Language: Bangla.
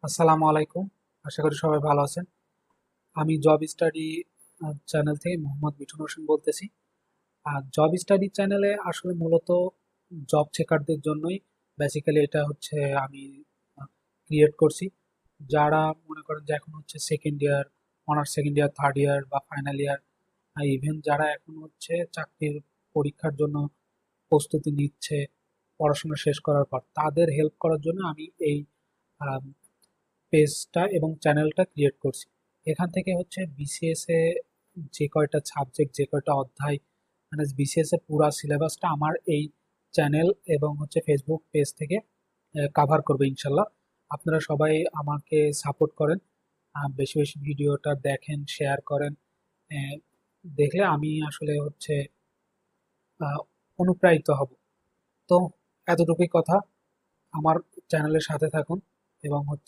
আসসালামু আলাইকুম। আশা করি সবাই ভালো আছেন। আমি জব স্টাডি চ্যানেল থেকে মোহাম্মদ মিঠুন হোসেন বলতেছি। আর জব স্টাডি চ্যানেলে আসলে মূলত জব চেকারদের জন্যই বেসিক্যালি এটা হচ্ছে আমি ক্রিয়েট করছি। যারা মনে করেন যে এখন হচ্ছে second year, honours second year, third year বা ফাইনাল ইয়ার, ইভেন যারা এখন হচ্ছে চাকরির পরীক্ষার জন্য প্রস্তুতি নিচ্ছে পড়াশোনা শেষ করার পর, তাদের হেল্প করার জন্য আমি এই পেজটা এবং চ্যানেলটা ক্রিয়েট করছি। এখান থেকে হচ্ছে বিসিএস এ যে কয়টা সাবজেক্ট, যে কয়টা অধ্যায়, মানে বিসিএস এর পুরা সিলেবাসটা আমার এই চ্যানেল এবং হচ্ছে ফেসবুক পেজ থেকে কাভার করবে ইনশাল্লাহ। আপনারা সবাই আমাকে সাপোর্ট করেন, বেশি বেশি ভিডিওটা দেখেন, শেয়ার করেন। দেখলে আমি আসলে হচ্ছে আহ, অনুপ্রাণিত হব। তো এতটুকুই কথা। আমার চ্যানেলের সাথে থাকুন এবং হচ্ছে